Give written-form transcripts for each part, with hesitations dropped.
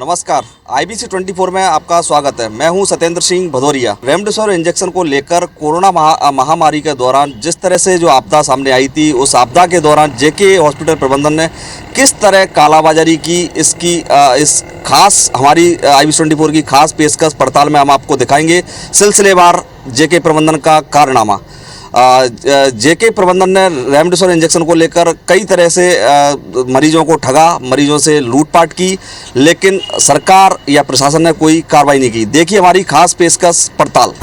नमस्कार, IBC 24 में आपका स्वागत है। मैं हूं सत्येंद्र सिंह भदौरिया। रेमडेसिविर इंजेक्शन को लेकर कोरोना महामारी के दौरान जिस तरह से जो आपदा सामने आई थी, उस आपदा के दौरान जेके हॉस्पिटल प्रबंधन ने किस तरह कालाबाजारी की, इस खास हमारी IBC 24 की खास पेशकश पड़ताल में हम आपको दिखाएंगे सिलसिलेवार जेके प्रबंधन का कारनामा। जेके प्रबंधन ने रेमडेसिविर इंजेक्शन को लेकर कई तरह से मरीजों को ठगा, मरीजों से लूटपाट की, लेकिन सरकार या प्रशासन ने कोई कार्रवाई नहीं की। देखिए हमारी खास पेशकश पड़ताल।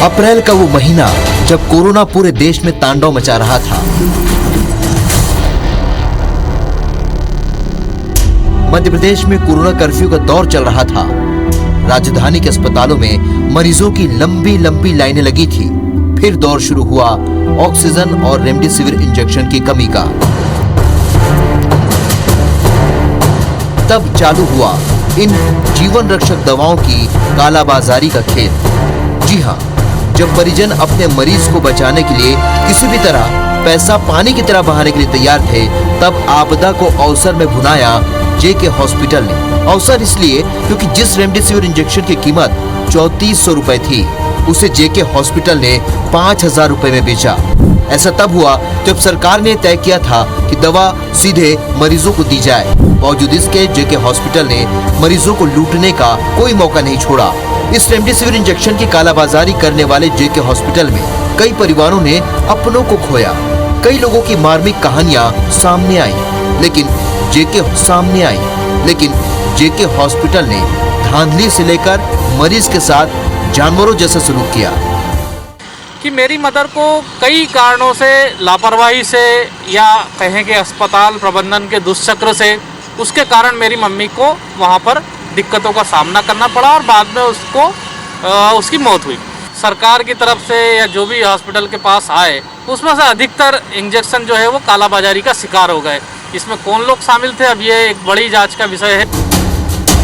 अप्रैल का वो महीना जब कोरोना पूरे देश में तांडव मचा रहा था। मध्य प्रदेश में कोरोना कर्फ्यू का दौर चल रहा था। राजधानी के अस्पतालों में मरीजों की लंबी लंबी लाइनें लगी थी। फिर दौर शुरू हुआ ऑक्सीजन और रेमडेसिविर इंजेक्शन की कमी का। तब चालू हुआ इन जीवन रक्षक दवाओं की कालाबाजारी का खेल। जी हाँ, जब परिजन अपने मरीज को बचाने के लिए किसी भी तरह पैसा पानी की तरह बहाने के लिए तैयार थे, तब आपदा को अवसर में भुनाया जेके हॉस्पिटल ने। अवसर इसलिए क्योंकि जिस रेमडेसिविर इंजेक्शन की कीमत 3400 रुपए थी, उसे जेके हॉस्पिटल ने 5000 रुपए में बेचा। ऐसा तब हुआ जब सरकार ने तय किया था कि दवा सीधे मरीजों को दी जाए। बावजूद इसके जेके हॉस्पिटल ने मरीजों को लूटने का कोई मौका नहीं छोड़ा। इस रेमडेसिविर इंजेक्शन की कालाबाजारी करने वाले जेके हॉस्पिटल में कई परिवारों ने अपनों को खोया। कई लोगों की मार्मिक कहानियां सामने आई, लेकिन जेके हॉस्पिटल ने धांधली से लेकर मरीज के साथ जानवरों जैसा सलूक किया। कि मेरी मदर को कई कारणों से, लापरवाही से या कहें कि अस्पताल प्रबंधन के दुष्चक्र से, उसके कारण मेरी मम्मी को वहाँ पर दिक्कतों का सामना करना पड़ा और बाद में उसकी मौत हुई। सरकार की तरफ से या जो भी हॉस्पिटल के पास आए, उसमें से अधिकतर इंजेक्शन जो है वो कालाबाजारी का शिकार हो गए। इसमें कौन लोग शामिल थे, अब ये एक बड़ी जांच का विषय है।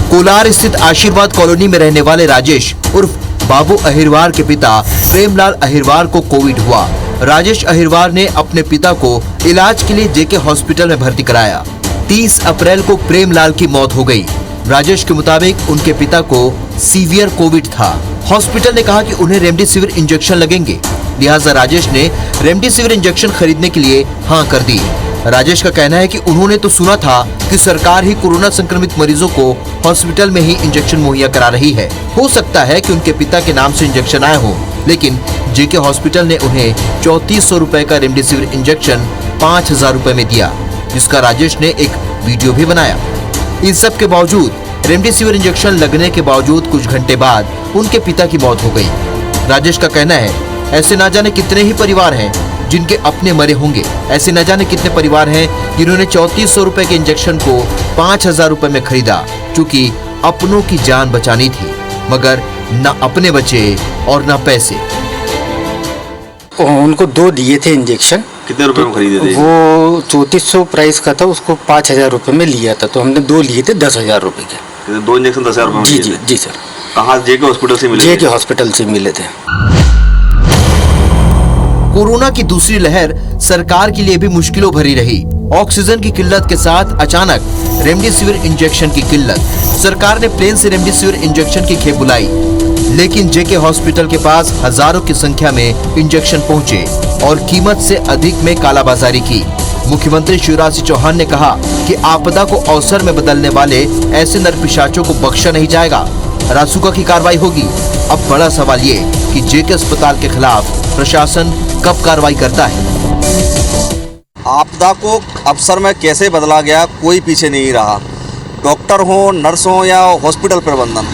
कोलार स्थित आशीर्वाद कॉलोनी में रहने वाले राजेश उर्फ बाबू अहिरवार के पिता प्रेमलाल अहिरवार को कोविड हुआ। राजेश अहिरवार ने अपने पिता को इलाज के लिए जेके हॉस्पिटल में भर्ती कराया। 30 अप्रैल को प्रेमलाल की मौत हो गई। राजेश के मुताबिक उनके पिता को सीवियर कोविड था। हॉस्पिटल ने कहा कि उन्हें रेमडेसिविर इंजेक्शन लगेंगे, लिहाजा राजेश ने रेमडेसिविर इंजेक्शन खरीदने के लिए हाँ कर दी। राजेश का कहना है कि उन्होंने तो सुना था कि सरकार ही कोरोना संक्रमित मरीजों को हॉस्पिटल में ही इंजेक्शन मुहैया करा रही है। हो सकता है कि उनके पिता के नाम से इंजेक्शन आए हो, लेकिन जेके हॉस्पिटल ने उन्हें 3400 रुपए का रेमडेसिविर इंजेक्शन 5000 रुपए में दिया, जिसका राजेश ने एक वीडियो भी बनाया। इन सब के बावजूद, रेमडेसिविर इंजेक्शन लगने के बावजूद कुछ घंटे बाद उनके पिता की मौत हो गई। राजेश का कहना है, ऐसे ना जाने कितने ही परिवार हैं जिनके अपने मरे होंगे। ऐसे न जाने कितने परिवार हैं जिन्होंने 3400 रुपए के इंजेक्शन को 5000 रुपए में खरीदा, क्योंकि अपनों की जान बचानी थी, मगर न अपने बचे और न पैसे। उनको 2 दिए थे इंजेक्शन। कितने रुपए में खरीदे थे? वो 3400 प्राइस का था, उसको 5000 रुपए में लिया था, तो हमने 2 लिए थे 10,000 रुपए के। 2 इंजेक्शन 10,000 रुपए में? जी सर। कहाँ? जेके हॉस्पिटल से मिले? जेके हॉस्पिटल से मिले थे। कोरोना की दूसरी लहर सरकार के लिए भी मुश्किलों भरी रही। ऑक्सीजन की किल्लत के साथ अचानक रेमडेसिविर इंजेक्शन की किल्लत। सरकार ने प्लेन से रेमडेसिविर इंजेक्शन की खेप बुलाई, लेकिन जेके हॉस्पिटल के पास हजारों की संख्या में इंजेक्शन पहुंचे और कीमत से अधिक में कालाबाजारी की। मुख्यमंत्री शिवराज सिंह चौहान ने कहा कि आपदा को अवसर में बदलने वाले ऐसे नरपिशाचों को बख्शा नहीं जाएगा, रासुका की कार्रवाई होगी। अब बड़ा सवाल ये कि जेके अस्पताल के खिलाफ प्रशासन कब कार्रवाई करता है। आपदा को अवसर में कैसे बदला गया, कोई पीछे नहीं रहा। डॉक्टर हो, नर्स हो या हॉस्पिटल प्रबंधन,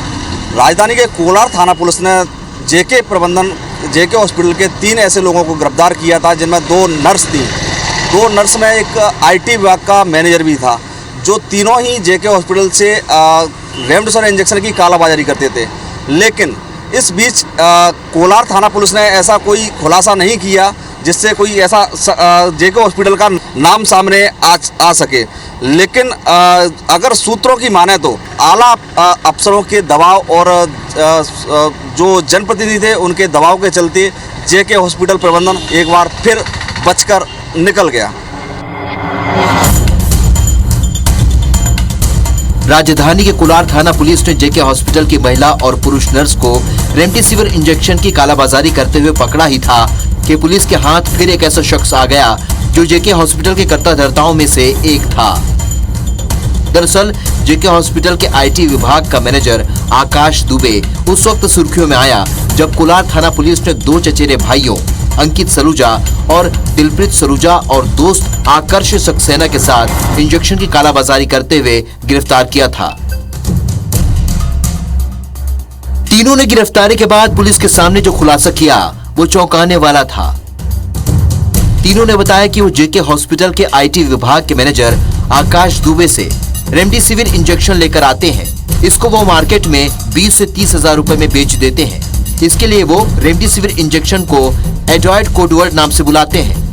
राजधानी के कोलार थाना पुलिस ने जेके हॉस्पिटल के 3 ऐसे लोगों को गिरफ्तार किया था, जिनमें 2 नर्स थी। 2 नर्स में एक IT विभाग का मैनेजर भी था, जो तीनों ही जेके हॉस्पिटल से रेमडेसिविर इंजेक्शन की कालाबाजारी करते थे। लेकिन इस बीच कोलार थाना पुलिस ने ऐसा कोई खुलासा नहीं किया जिससे कोई ऐसा जेके हॉस्पिटल का नाम सामने आ सके। लेकिन अगर सूत्रों की माने तो आला अफसरों के दबाव और जो जनप्रतिनिधि थे उनके दबाव के चलते जेके हॉस्पिटल प्रबंधन एक बार फिर बचकर निकल गया। राजधानी के कुलार थाना पुलिस ने जेके हॉस्पिटल की महिला और पुरुष नर्स को रेमडेसिविर इंजेक्शन की कालाबाजारी करते हुए पकड़ा ही था कि पुलिस के हाथ फिर एक ऐसा शख्स आ गया जो जेके हॉस्पिटल के कर्ताधर्ताओं में से एक था। दरअसल जेके हॉस्पिटल के आईटी विभाग का मैनेजर आकाश दुबे उस वक्त सुर्खियों में आया जब कुलार थाना पुलिस ने दो चचेरे भाइयों अंकित सलूजा और दिलप्रीत सलूजा और दोस्त आकर्ष सक्सेना के साथ इंजेक्शन की कालाबाजारी करते हुए गिरफ्तार किया था। तीनों ने गिरफ्तारी के बाद पुलिस के सामने जो खुलासा किया वो चौंकाने वाला था। तीनों ने बताया कि वो जेके हॉस्पिटल के आईटी विभाग के मैनेजर आकाश दुबे से रेमडेसिविर इंजेक्शन लेकर आते हैं। इसको वो मार्केट में 20 से 30 हजार रुपए में बेच देते हैं। इसके लिए वो रेमडेसिविर इंजेक्शन को एडॉयड कोडवर्ड नाम से बुलाते हैं।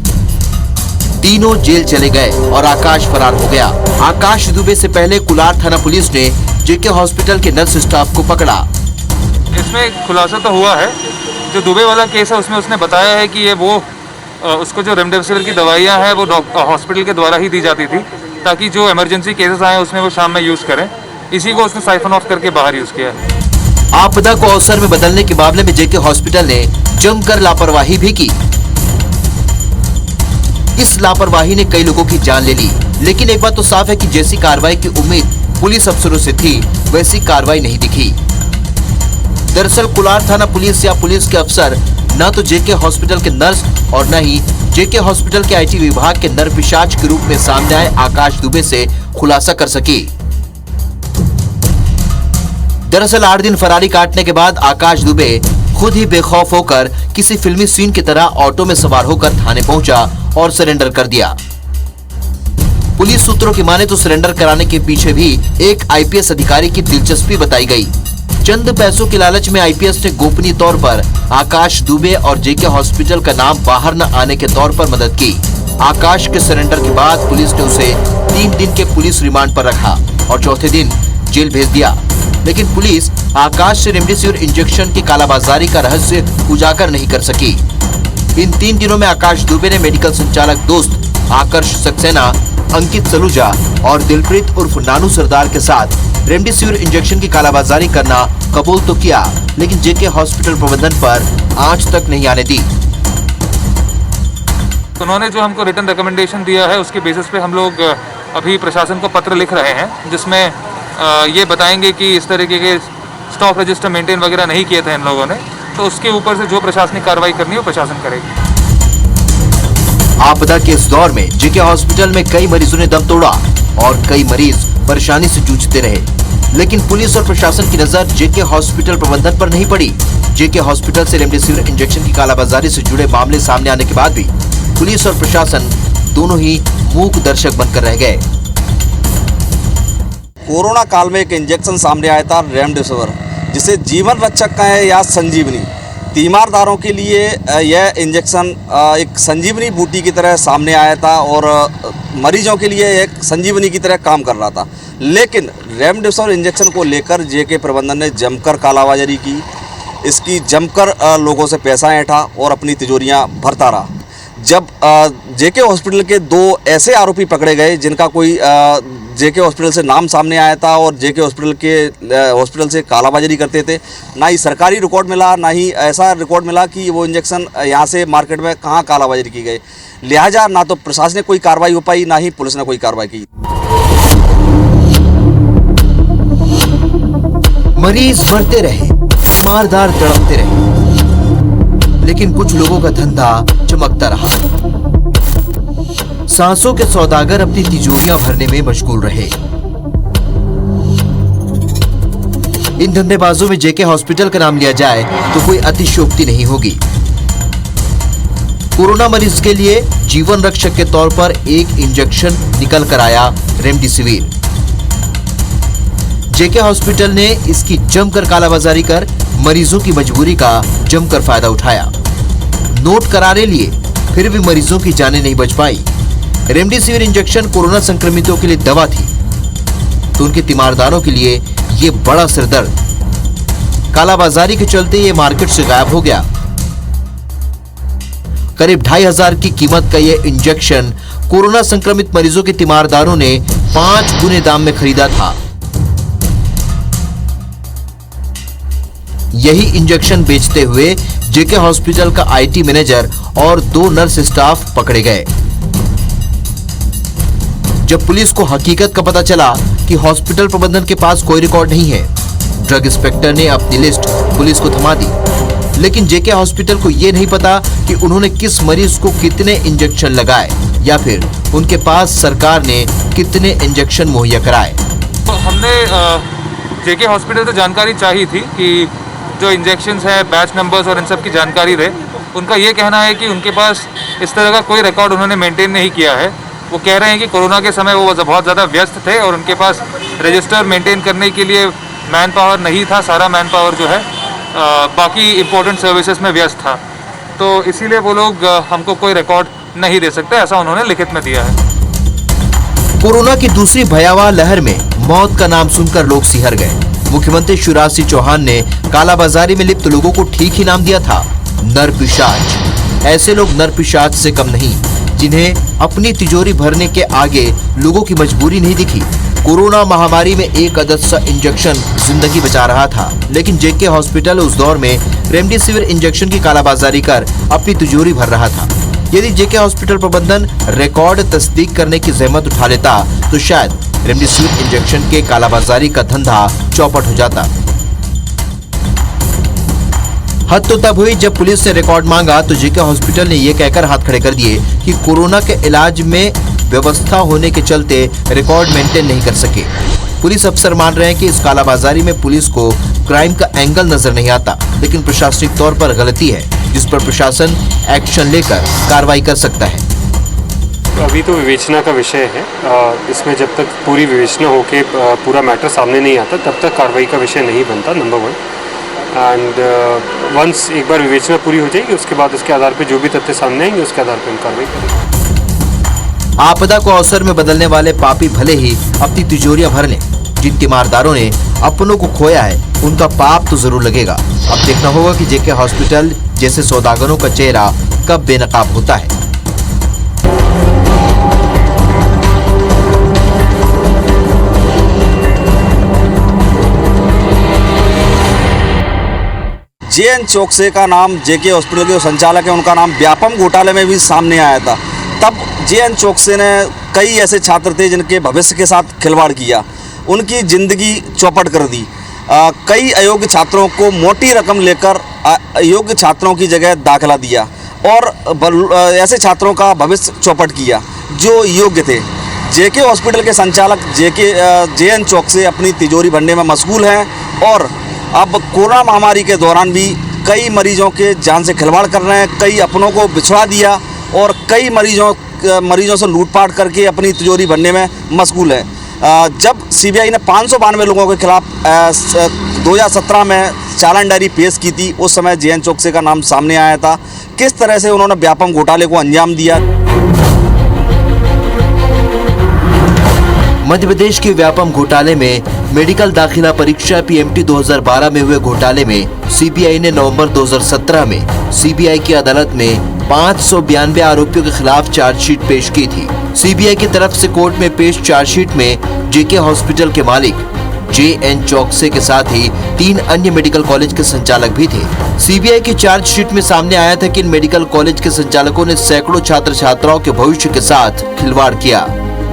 तीनों जेल चले गए और आकाश फरार हो गया। आकाश दुबे से पहले कुलार थाना पुलिस ने जेके हॉस्पिटल के नर्स स्टाफ को पकड़ा। इसमें खुलासा तो हुआ है, जो दुबे वाला केस है उसमें उसने बताया है कि ये वो उसको जो रेमडेसिविर की दवाइयाँ हैं वो हॉस्पिटल के द्वारा ही दी जाती थी ताकि जो इमरजेंसी केसेस आए उसमें वो शाम में यूज़ करें। इसी को उसने साइफन ऑफ करके बाहर यूज़ किया है। आपदा को अवसर में बदलने के मामले में जेके हॉस्पिटल ने जमकर लापरवाही भी की। इस लापरवाही ने कई लोगों की जान ले ली, लेकिन एक बात तो साफ है कि जैसी कार्रवाई की उम्मीद पुलिस अफसरों से थी वैसी कार्रवाई नहीं दिखी। दरअसल कुलार थाना पुलिस या पुलिस के अफसर न तो जेके हॉस्पिटल के नर्स और न ही जेके हॉस्पिटल के आईटी विभाग के नर पिशाच के रूप में सामने आए आकाश दुबे से खुलासा कर सकी। दरअसल 8 दिन फरारी काटने के बाद आकाश दुबे खुद ही बेखौफ होकर किसी फिल्मी सीन की तरह ऑटो में सवार होकर थाने पहुंचा और सरेंडर कर दिया। पुलिस सूत्रों की माने तो सरेंडर कराने के पीछे भी एक आईपीएस अधिकारी की दिलचस्पी बताई गई। चंद पैसों के लालच में आईपीएस ने गोपनीय तौर पर आकाश दुबे और जेके हॉस्पिटल का नाम बाहर न आने के तौर पर मदद की। आकाश के सरेंडर के बाद पुलिस ने उसे 3 दिन के पुलिस रिमांड पर रखा और चौथे दिन जेल भेज दिया। लेकिन पुलिस आकाश से रेमडेसिविर इंजेक्शन की कालाबाजारी का रहस्य उजागर नहीं कर सकी। इन 3 दिनों में आकाश दुबे ने मेडिकल संचालक दोस्त आकर्ष सक्सेना, अंकित सलूजा और दिलप्रीत उर्फ नानू सरदार के साथ रेमडेसिविर इंजेक्शन की कालाबाजारी करना कबूल तो किया, लेकिन जेके हॉस्पिटल प्रबंधन पर आंच तक नहीं आने दी। उन्होंने जो हमको रिटन रिकमेंडेशन दिया है उसके बेसिस पे हम लोग अभी प्रशासन को पत्र लिख रहे हैं जिसमें ये बताएंगे कि इस तरीके के स्टॉक रजिस्टर मेंटेन वगैरह नहीं किए थे इन लोगों ने, तो उसके ऊपर से जो प्रशासनिक कार्रवाई करनी है वो प्रशासन करेगी। आपदा के इस दौर में जेके हॉस्पिटल में कई मरीजों ने दम तोड़ा और कई मरीज परेशानी से जूझते रहे, लेकिन पुलिस और प्रशासन की नजर जेके हॉस्पिटल प्रबंधन पर नहीं पड़ी। जेके हॉस्पिटल से रेमडेसिविर इंजेक्शन की कालाबाजारी से जुड़े मामले सामने आने के बाद भी पुलिस और प्रशासन दोनों ही मूक दर्शक बनकर रह गए। कोरोना काल में एक इंजेक्शन सामने आया था रेमडेसिविर, जिसे जीवन रक्षक कहें या संजीवनी। तीमारदारों के लिए यह इंजेक्शन एक संजीवनी बूटी की तरह सामने आया था और मरीजों के लिए एक संजीवनी की तरह काम कर रहा था। लेकिन रेमडेसिविर इंजेक्शन को लेकर जेके प्रबंधन ने जमकर कालाबाजारी की, इसकी जमकर लोगों से पैसा ऐंठा और अपनी तिजोरियां भरता रहा। जब जेके हॉस्पिटल के 2 ऐसे आरोपी पकड़े गए जिनका कोई जेके हॉस्पिटल से नाम सामने आया था और जेके हॉस्पिटल से कालाबाजारी करते थे, ना ही सरकारी रिकॉर्ड मिला, ना ही ऐसा रिकॉर्ड मिला कि वो इंजेक्शन यहाँ से मार्केट में कहाँ कालाबाजारी की गई। लिहाजा ना तो प्रशासन ने कोई कार्रवाई हो पाई, ना ही पुलिस ने कोई कार्रवाई की। मरीज मरते रहे, मारदार तड़पते रहे, लेकिन कुछ लोगों का धंधा चमकता रहा। सांसों के सौदागर अपनी तिजोरियां भरने में मशगूल रहे। इन धंधेबाजों में जेके हॉस्पिटल का नाम लिया जाए तो कोई अतिशयोक्ति नहीं होगी। कोरोना मरीज के लिए जीवन रक्षक के तौर पर एक इंजेक्शन निकल कर आया रेमडेसिविर। जेके हॉस्पिटल ने इसकी जमकर कालाबाजारी कर मरीजों की मजबूरी का जमकर फायदा उठाया। नोट करारे लिए, फिर भी मरीजों की जानें नहीं बच पाई। रेमडेसिविर इंजेक्शन कोरोना संक्रमितों के लिए दवा थी, तो उनके तीमारदारों के लिए ये बड़ा सिरदर्द। कालाबाजारी के चलते ये मार्केट से गायब हो गया। करीब 2500 की कीमत का ये इंजेक्शन कोरोना संक्रमित मरीजों के तीमारदारों ने 5 गुने दाम में खरीदा था। यही इंजेक्शन बेचते हुए जेके हॉस्पिटल का आईटी मैनेजर और 2 नर्स स्टाफ पकड़े गए। जब पुलिस को हकीकत का पता चला कि हॉस्पिटल प्रबंधन के पास कोई रिकॉर्ड नहीं है, ड्रग इंस्पेक्टर ने अपनी लिस्ट पुलिस को थमा दी। लेकिन जेके हॉस्पिटल को यह नहीं पता कि उन्होंने किस मरीज को कितने इंजेक्शन लगाए या फिर उनके पास सरकार ने कितने इंजेक्शन मुहैया कराए। तो हमने जेके हॉस्पिटल से जानकारी चाहिए थी कि जो इंजेक्शन्स हैं, बैच नंबर्स और इन सब की जानकारी रहे। उनका ये कहना है कि उनके पास इस तरह का कोई रिकॉर्ड उन्होंने मेंटेन नहीं किया है। वो कह रहे हैं कि कोरोना के समय वो बहुत ज़्यादा व्यस्त थे और उनके पास रजिस्टर मेंटेन करने के लिए मैन पावर नहीं था। सारा मैन पावर जो है बाकी इम्पोर्टेंट सर्विसेज में व्यस्त था, तो इसीलिए वो लोग हमको कोई रिकॉर्ड नहीं दे सकते, ऐसा उन्होंने लिखित में दिया है। कोरोना की दूसरी भयावह लहर में मौत का नाम सुनकर लोग सिहर गए। मुख्यमंत्री शिवराज सिंह चौहान ने कालाबाजारी में लिप्त लोगों को ठीक ही नाम दिया था, नरपिशाच। ऐसे लोग नरपिशाच से कम नहीं, जिन्हें अपनी तिजोरी भरने के आगे लोगों की मजबूरी नहीं दिखी। कोरोना महामारी में एक अदद सा इंजेक्शन जिंदगी बचा रहा था, लेकिन जेके हॉस्पिटल उस दौर में रेमडेसिविर इंजेक्शन की कालाबाजारी कर अपनी तिजोरी भर रहा था। यदि जेके हॉस्पिटल प्रबंधन रिकॉर्ड तस्दीक करने की जहमत उठा लेता तो शायद रेमडेसिविर इंजेक्शन के कालाबाजारी का धंधा चौपट हो जाता। हद तो तब हुई जब पुलिस ने रिकॉर्ड मांगा तो जेके हॉस्पिटल ने यह कहकर हाथ खड़े कर दिए कि कोरोना के इलाज में व्यवस्था होने के चलते रिकॉर्ड मेंटेन नहीं कर सके। पुलिस अफसर मान रहे हैं कि इस कालाबाजारी में पुलिस को क्राइम का एंगल नजर नहीं आता, लेकिन प्रशासनिक तौर पर गलती है जिस पर प्रशासन एक्शन लेकर कार्रवाई कर सकता है। अभी तो विवेचना का विषय है। इसमें जब तक पूरी विवेचना होके पूरा मैटर सामने नहीं आता तब तक कार्रवाई का विषय नहीं बनता, नंबर 1। एंड वंस एक बार विवेचना पूरी हो जाएगी उसके बाद उसके आधार पर जो भी तथ्य सामने आएंगे उसके आधार पर हम कार्रवाई करेंगे। आपदा को अवसर में बदलने वाले पापी भले ही अपनी तिजोरियां भर लें, जिन तीमारदारों ने अपनों को खोया है उनका पाप तो जरूर लगेगा। अब देखना होगा कि जेके हॉस्पिटल जैसे सौदागरों का चेहरा कब बेनकाब होता है। जेएन चौकसे का नाम, जेके हॉस्पिटल के जो संचालक हैं उनका नाम व्यापम घोटाले में भी सामने आया था। तब जेएन चौकसे ने कई ऐसे छात्र थे जिनके भविष्य के साथ खिलवाड़ किया, उनकी ज़िंदगी चौपट कर दी। कई अयोग्य छात्रों को मोटी रकम लेकर अयोग्य छात्रों की जगह दाखिला दिया और ऐसे छात्रों का भविष्य चौपट किया जो योग्य थे। जेके हॉस्पिटल के संचालक जेएन चौकसे अपनी तिजोरी भरने में मशगूल हैं और अब कोरोना महामारी के दौरान भी कई मरीजों के जान से खिलवाड़ कर रहे हैं, कई अपनों को बिछड़ा दिया और कई मरीजों से लूटपाट करके अपनी तिजोरी भरने में मशगूल है। जब सीबीआई ने 592 लोगों के खिलाफ 2017 में चालान डायरी पेश की थी, उस समय जेएन चौकसे का नाम सामने आया था। किस तरह से उन्होंने व्यापम घोटाले को अंजाम दिया। मध्य प्रदेश के व्यापम घोटाले में मेडिकल दाखिला परीक्षा पीएमटी 2012 में हुए घोटाले में सीबीआई ने नवंबर 2017 में सीबीआई की अदालत में 592 आरोपियों के खिलाफ चार्जशीट पेश की थी। सीबीआई की तरफ से कोर्ट में पेश चार्जशीट में जेके हॉस्पिटल के मालिक जेएन चौकसे के साथ ही 3 अन्य मेडिकल कॉलेज के संचालक भी थे। सीबीआई की चार्जशीट में सामने आया था कि इन मेडिकल कॉलेज के संचालकों ने सैकड़ों छात्र छात्राओं के भविष्य के साथ खिलवाड़ किया।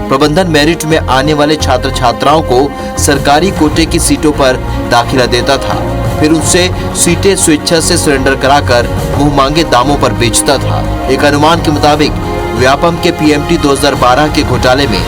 प्रबंधन मेरिट में आने वाले छात्र छात्राओं को सरकारी कोटे की सीटों पर दाखिला देता था, फिर उनसे सीटें स्वेच्छा से सरेंडर कराकर मुंह मांगे दामों पर बेचता था। एक अनुमान के मुताबिक व्यापम के पीएमटी 2012 के घोटाले में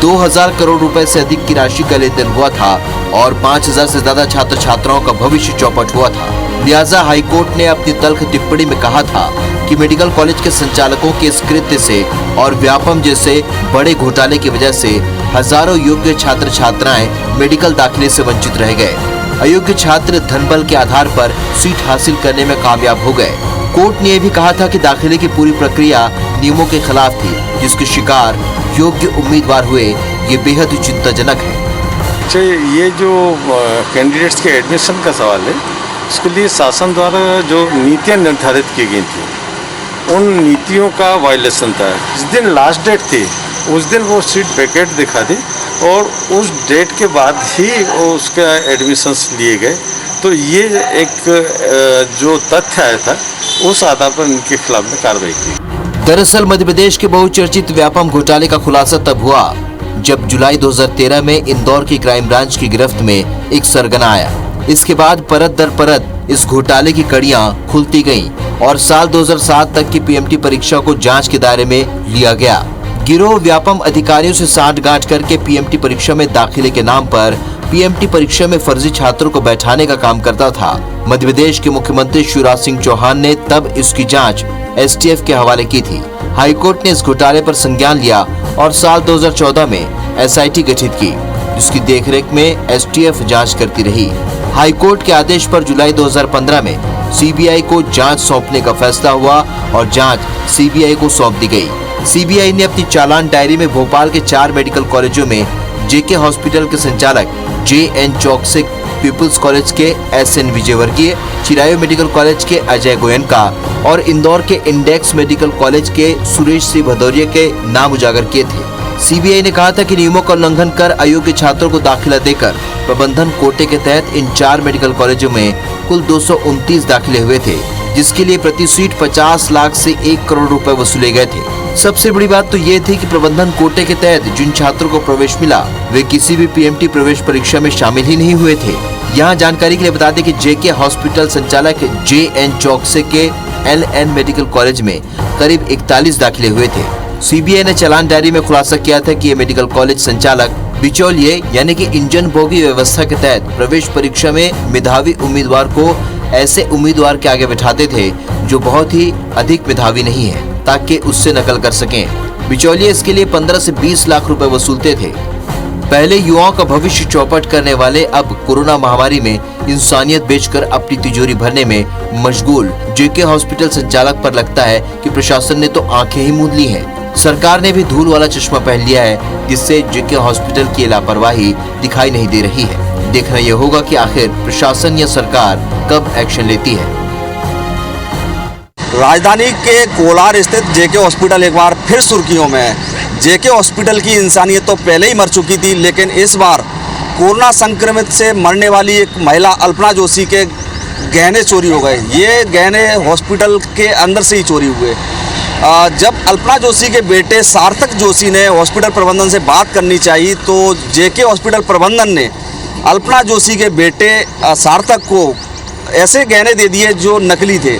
2000 करोड़ रुपए से अधिक की राशि का लेन देन हुआ था और 5000 से ज्यादा छात्र छात्राओं का भविष्य चौपट हुआ था। लिहाजा हाईकोर्ट ने अपनी तल्ख टिप्पणी में कहा था कि मेडिकल कॉलेज के संचालकों के इस कृत्य से और व्यापम जैसे बड़े घोटाले की वजह से हजारों योग्य छात्र छात्राएं मेडिकल दाखिले से वंचित रह गए। अयोग्य छात्र धनबल के आधार पर सीट हासिल करने में कामयाब हो गए। कोर्ट ने यह भी कहा था कि दाखिले की पूरी प्रक्रिया नियमों के खिलाफ थी, जिसके शिकार योग्य उम्मीदवार हुए, ये बेहद चिंताजनक है। अच्छा, ये जो कैंडिडेट्स के एडमिशन का सवाल है, उसके लिए शासन द्वारा जो नीतियाँ निर्धारित की गई थी, उन नीतियों का वायलेशन था। जिस दिन लास्ट डेट थी उस दिन वो सीट वैकेंट दिखा दी और उस डेट के बाद ही उसका एडमिशन्स लिए गए। तो ये एक जो तथ्य आया था उस आधार पर इनके खिलाफ में कार्रवाई की। दरअसल मध्य प्रदेश के बहुचर्चित व्यापम घोटाले का खुलासा तब हुआ जब जुलाई 2013 में इंदौर की क्राइम ब्रांच की गिरफ्त में एक सरगना आया। इसके बाद परत दर परत इस घोटाले की कड़ियां खुलती गईं और साल 2007 तक की पीएमटी परीक्षा को जांच के दायरे में लिया गया। गिरोह व्यापम अधिकारियों से सांठगांठ करके पीएमटी परीक्षा में दाखिले के नाम पर पीएमटी परीक्षा में फर्जी छात्रों को बैठाने का काम करता था। मध्य प्रदेश के मुख्यमंत्री शिवराज सिंह चौहान ने तब इसकी जांच एसटीएफ के हवाले की थी। हाईकोर्ट ने इस घोटाले पर संज्ञान लिया और साल 2014 में एसआईटी गठित की, जिसकी देखरेख में एसटीएफ जांच करती रही। हाईकोर्ट के आदेश पर जुलाई 2015 में सीबीआई को जांच सौंपने का फैसला हुआ और जांच सीबीआई को सौंप दी गई। सीबीआई ने अपनी चालान डायरी में भोपाल के 4 मेडिकल कॉलेजों में जेके हॉस्पिटल के संचालक JN चौकसिक, पीपुल्स कॉलेज के SN Vijayvargiya, Chirayu medical college के अजय गोयनका और इंदौर के इंडेक्स मेडिकल कॉलेज के सुरेश सिंह भदौरिया के नाम उजागर किए थे। सीबीआई ने कहा था कि नियमों का उल्लंघन कर अयोग्य छात्रों को दाखिला देकर प्रबंधन कोटे के तहत इन 4 मेडिकल कॉलेजों में कुल 229 दाखिले हुए थे, जिसके लिए प्रति सीट 50 लाख से 1 करोड़ रुपए वसूले गए थे। सबसे बड़ी बात तो ये थी कि प्रबंधन कोटे के तहत जिन छात्रों को प्रवेश मिला वे किसी भी पीएमटी प्रवेश परीक्षा में शामिल ही नहीं हुए थे। यहाँ जानकारी के लिए बता दें कि जेके हॉस्पिटल संचालक JN चौकसे के LN मेडिकल कॉलेज में करीब 41 दाखिले हुए थे। सीबीआई ने चालान डायरी में खुलासा किया था कि ये मेडिकल कॉलेज संचालक बिचौलिए यानी कि इंजन भोगी व्यवस्था के तहत प्रवेश परीक्षा में मेधावी उम्मीदवार को ऐसे उम्मीदवार के आगे बैठाते थे जो बहुत ही अधिक मेधावी नहीं है, ताकि उससे नकल कर सकें। बिचौलिए इसके लिए 15 से 20 लाख रुपए वसूलते थे। पहले युवाओं का भविष्य चौपट करने वाले अब कोरोना महामारी में इंसानियत बेचकर अपनी तिजोरी भरने में मशगूल जेके हॉस्पिटल संचालक पर लगता है कि प्रशासन ने तो आंखें ही मूंद ली हैं। सरकार ने भी धूल वाला चश्मा पहन लिया है, जिससे जेके हॉस्पिटल की लापरवाही दिखाई नहीं दे रही है। देखना यह होगा कि आखिर प्रशासन या सरकार कब एक्शन लेती है। राजधानी के कोलार स्थित जेके हॉस्पिटल एक बार फिर सुर्खियों में है। जेके हॉस्पिटल की इंसानियत तो पहले ही मर चुकी थी, लेकिन इस बार कोरोना संक्रमित से मरने वाली एक महिला अल्पना जोशी के गहने चोरी हो गए। ये गहने हॉस्पिटल के अंदर से ही चोरी हुए। जब अल्पना जोशी के बेटे सार्थक जोशी ने हॉस्पिटल प्रबंधन से बात करनी चाहिए, तो जेके हॉस्पिटल प्रबंधन ने अल्पना जोशी के बेटे सार्थक को ऐसे गहने दे दिए जो नकली थे।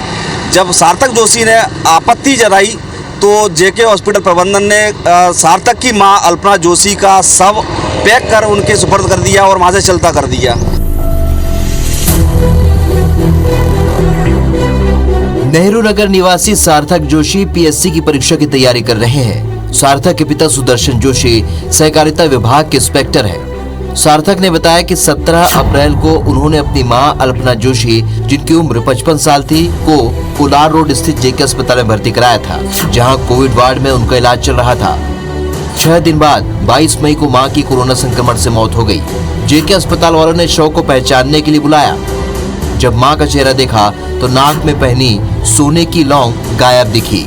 जब सार्थक जोशी ने आपत्ति जताई तो जेके हॉस्पिटल प्रबंधन ने सार्थक की मां अल्पना जोशी का शव पैक कर उनके सुपुर्द कर दिया और वहां से चलता कर दिया। नेहरू नगर निवासी सार्थक जोशी पीएससी की परीक्षा की तैयारी कर रहे हैं। सार्थक के पिता सुदर्शन जोशी सहकारिता विभाग के इंस्पेक्टर हैं। सार्थक ने बताया कि 17 अप्रैल को उन्होंने अपनी मां अल्पना जोशी, जिनकी उम्र 55 साल थी, को कोलार रोड स्थित जेके अस्पताल में भर्ती कराया था, जहां कोविड वार्ड में उनका इलाज चल रहा था। 6 दिन बाद 22 मई को मां की कोरोना संक्रमण से मौत हो गई। जेके अस्पताल वालों ने शव को पहचानने के लिए बुलाया। जब मां का चेहरा देखा तो नाक में पहनी सोने की लौंग गायब दिखी।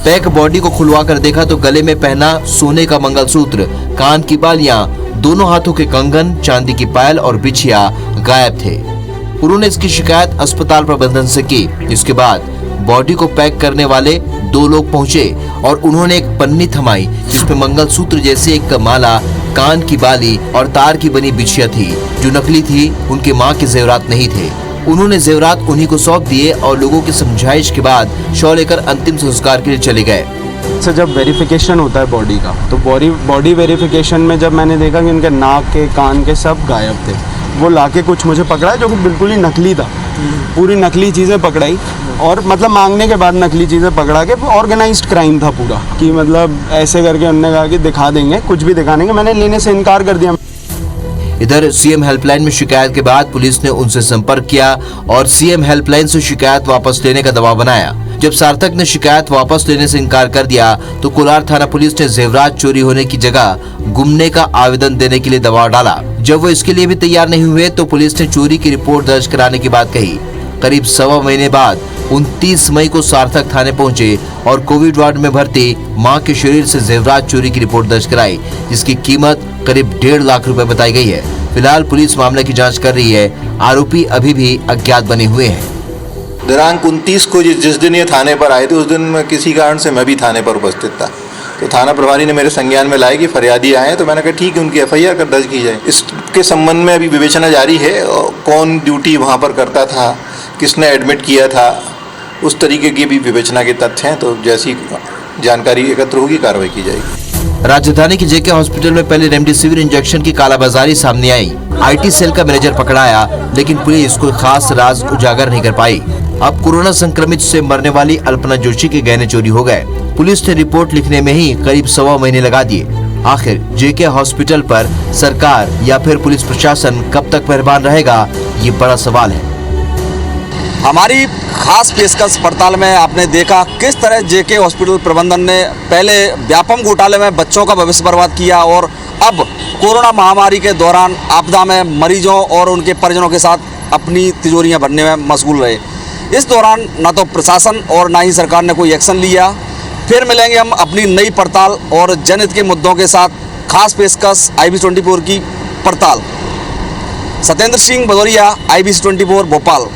पैक बॉडी को खुलवा कर देखा तो गले में पहना सोने का मंगलसूत्र, कान की बालियां, दोनों हाथों के कंगन, चांदी की पायल और बिछिया गायब थे। उन्होंने इसकी शिकायत अस्पताल प्रबंधन से की। इसके बाद बॉडी को पैक करने वाले 2 लोग पहुंचे और उन्होंने एक पन्नी थमाई जिसमें मंगलसूत्र जैसे एक माला, कान की बाली और तार की बनी बिछिया थी जो नकली थी। उनके मां के जेवरात नहीं थे। उन्होंने जेवरात उन्हीं को सौंप दिए और लोगों की समझाइश के बाद शव लेकर अंतिम संस्कार के लिए चले गए। से जब वेरिफिकेशन होता है बॉडी का, तो बॉडी वेरिफिकेशन में जब मैंने देखा कि उनके नाक के, कान के सब गायब थे, वो लाके कुछ मुझे पकड़ा जो कि बिल्कुल ही नकली था। पूरी नकली चीज़ें पकड़ाई और मतलब मांगने के बाद नकली चीज़ें पकड़ा के ऑर्गेनाइज्ड क्राइम था पूरा, कि मतलब ऐसे करके उन्होंने कहा कि दिखा देंगे, कुछ भी दिखा देंगे। मैंने लेने से इनकार कर दिया। इधर सीएम हेल्पलाइन में शिकायत के बाद पुलिस ने उनसे संपर्क किया और सीएम हेल्पलाइन से शिकायत वापस लेने का दबाव बनाया, जब सार्थक ने शिकायत वापस लेने से इनकार कर दिया तो कोलार थाना पुलिस ने जेवरात चोरी होने की जगह गुमने का आवेदन देने के लिए दबाव डाला। जब वो इसके लिए भी तैयार नहीं हुए तो पुलिस ने चोरी की रिपोर्ट दर्ज कराने की बात कही। करीब सवा महीने बाद 29 मई को सार्थक थाने पहुंचे और कोविड वार्ड में भर्ती मां के शरीर से जेवरात चोरी की रिपोर्ट दर्ज कराई, जिसकी कीमत करीब 1.5 लाख रुपए बताई गई है। फिलहाल पुलिस मामले की जांच कर रही है। आरोपी अभी भी अज्ञात बने हुए हैं। दिनांक 29 को जिस दिन ये थाने पर आए थे उस दिन किसी कारण से मैं भी थाने पर उपस्थित था, तो थाना प्रभारी ने मेरे संज्ञान में लाया कि फरियादी आए हैं, तो मैंने कहा ठीक है, उनकी एफआईआर कर दर्ज की जाए। इसके संबंध में अभी विवेचना जारी है। कौन ड्यूटी वहाँ पर करता था, किसने एडमिट किया था, उस तरीके की भी विवेचना के तथ्य हैं, तो जैसी जानकारी एकत्र होगी कार्रवाई की जाएगी। राजधानी के जेके हॉस्पिटल में पहले रेमडेसिविर इंजेक्शन की कालाबाजारी सामने आई। आईटी सेल का मैनेजर पकड़ाया, लेकिन पुलिस कोई खास राज उजागर नहीं कर पाई। अब कोरोना संक्रमित से मरने वाली अल्पना जोशी के गहने चोरी हो गए। पुलिस ने रिपोर्ट लिखने में ही करीब सवा महीने लगा दिए। आखिर जेके हॉस्पिटल पर सरकार या फिर पुलिस प्रशासन कब तक मेहरबान रहेगा, ये बड़ा सवाल है। हमारी खास पेशकश पड़ताल में आपने देखा किस तरह जेके हॉस्पिटल प्रबंधन ने पहले व्यापम घोटाले में बच्चों का भविष्य बर्बाद किया और अब कोरोना महामारी के दौरान आपदा में मरीजों और उनके परिजनों के साथ अपनी तिजोरियां भरने में मशगूल रहे। इस दौरान न तो प्रशासन और न ही सरकार ने कोई एक्शन लिया। फिर मिलेंगे हम अपनी नई पड़ताल और जनहित के मुद्दों के साथ। खास पेशकश IBC 24 की पड़ताल। सत्येंद्र सिंह भदौरिया, IBC 24 भोपाल।